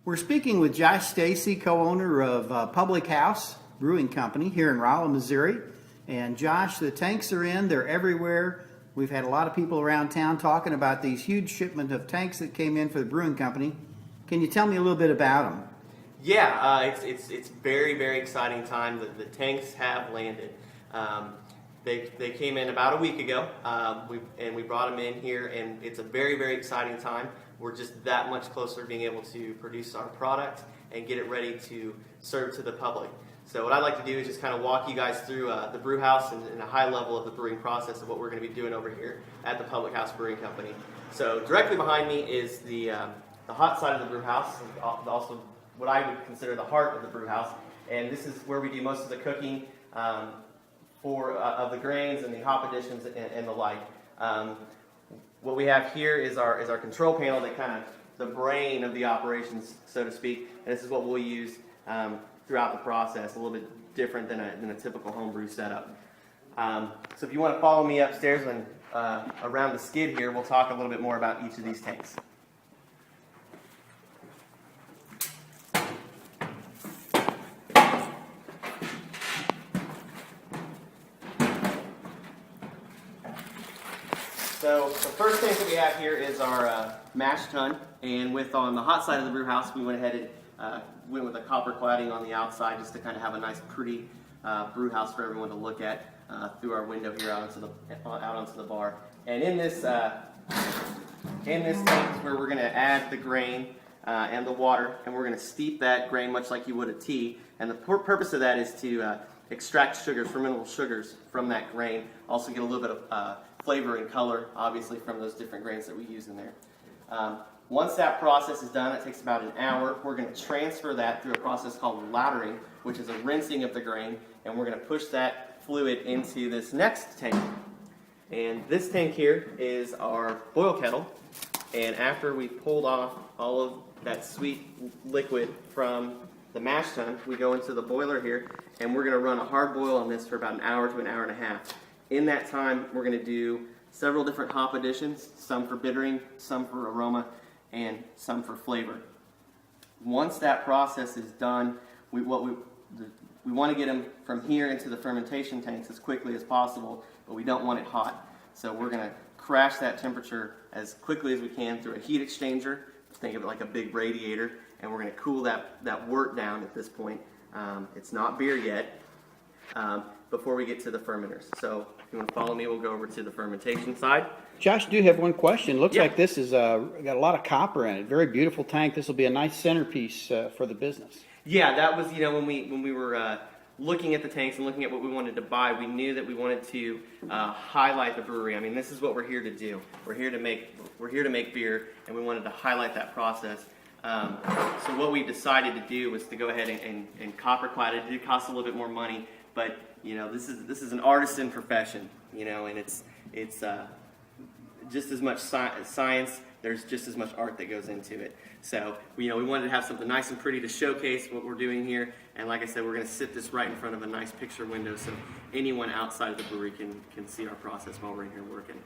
We're speaking with Josh Stacy, co-owner of Public House Brewing Company here in Rolla, Missouri. And Josh, the tanks are in, they're everywhere. We've had a lot of people around town talking about these huge shipment of tanks that came in for the brewing company. Can you tell me a little bit about them? Yeah, it's very exciting time. The tanks have landed. They came in about a week ago, we brought them in here, and it's a very exciting time. We're just that much closer to being able to produce our product and get it ready to serve to the public. So what I'd like to do is just kind of walk you guys through the brew house and a high level of the brewing process of what we're going to be doing over here at the Public House Brewing Company. So directly behind me is the hot side of the brew house, also what I would consider the heart of the brew house, and this is where we do most of the cooking of the grains and the hop additions and the like. What we have here is our control panel, that kind of the brain of the operations, so to speak, and this is what we'll use throughout the process. A little bit different than a typical homebrew setup. So if you want to follow me upstairs and around the skid here, we'll talk a little bit more about each of these tanks. So the first tank that we have here is our mash tun, and on the hot side of the brew house, we went ahead and went with a copper cladding on the outside just to kind of have a nice, pretty brew house for everyone to look at through our window here out onto the bar. And in this tank is where we're going to add the grain and the water, and we're going to steep that grain much like you would a tea. And the purpose of that is to extract sugars, fermentable sugars, from that grain. Also get a little bit of flavor and color, obviously, from those different grains that we use in there. Once that process is done, it takes about an hour. We're going to transfer that through a process called lautering, which is a rinsing of the grain, and we're going to push that fluid into this next tank. And this tank here is our boil kettle, and after we pulled off all of that sweet liquid from the mash tun, we go into the boiler here, and we're going to run a hard boil on this for about an hour to an hour and a half. In that time, we're going to do several different hop additions, some for bittering, some for aroma, and some for flavor. Once that process is done, we want to get them from here into the fermentation tanks as quickly as possible, but we don't want it hot. So we're going to crash that temperature as quickly as we can through a heat exchanger. Think of it like a big radiator, and we're going to cool that wort down at this point. It's not beer yet. Before we get to the fermenters. So if you want to follow me, we'll go over to the fermentation side. Josh, I do have one question. Looks like this is got a lot of copper in it. Very beautiful tank. This will be a nice centerpiece for the business. Yeah, that was, when we were looking at the tanks and looking at what we wanted to buy, we knew that we wanted to highlight the brewery. I mean, this is what we're here to do. We're here to make beer, and we wanted to highlight that process. So what we decided to do was to go ahead and copper clad it. It did cost a little bit more money, but this is an artisan profession, and it's just as much science. There's just as much art that goes into it. So we wanted to have something nice and pretty to showcase what we're doing here. And like I said, we're going to sit this right in front of a nice picture window so anyone outside of the brewery can see our process while we're in here working.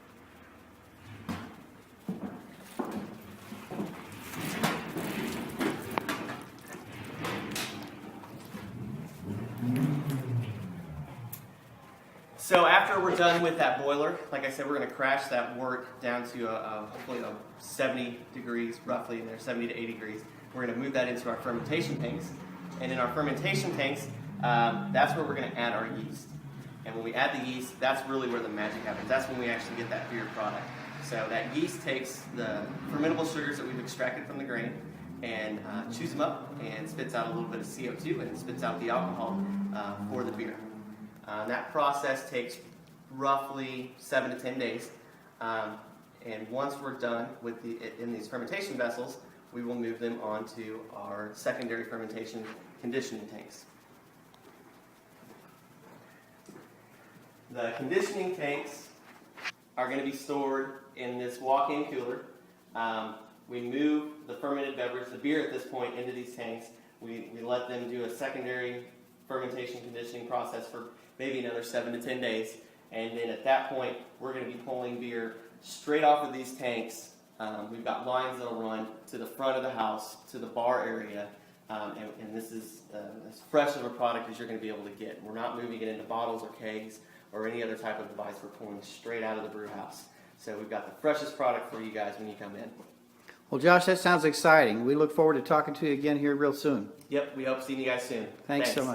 So after we're done with that boiler, like I said, we're going to crash that wort down to hopefully 70 degrees, roughly in there, 70 to 80 degrees. We're going to move that into our fermentation tanks. And in our fermentation tanks, that's where we're going to add our yeast. And when we add the yeast, that's really where the magic happens. That's when we actually get that beer product. So that yeast takes the fermentable sugars that we've extracted from the grain and chews them up and spits out a little bit of CO2 and spits out the alcohol for the beer. That process takes roughly 7 to 10 days, and once we're done with in these fermentation vessels, we will move them onto our secondary fermentation conditioning tanks. The conditioning tanks are going to be stored in this walk-in cooler. We move the fermented beverage, the beer at this point, into these tanks. We let them do a secondary fermentation conditioning process for maybe another 7 to 10 days. And then at that point, we're going to be pulling beer straight off of these tanks We've got lines that'll run to the front of the house, to the bar area, and this is as fresh of a product as you're going to be able to get. We're not moving it into bottles or kegs or any other type of device. We're pulling straight out of the brew house. So we've got the freshest product for you guys when you come in. Well, Josh, that sounds exciting. We look forward to talking to you again here real soon. Yep, we hope seeing you guys soon. Thanks so much.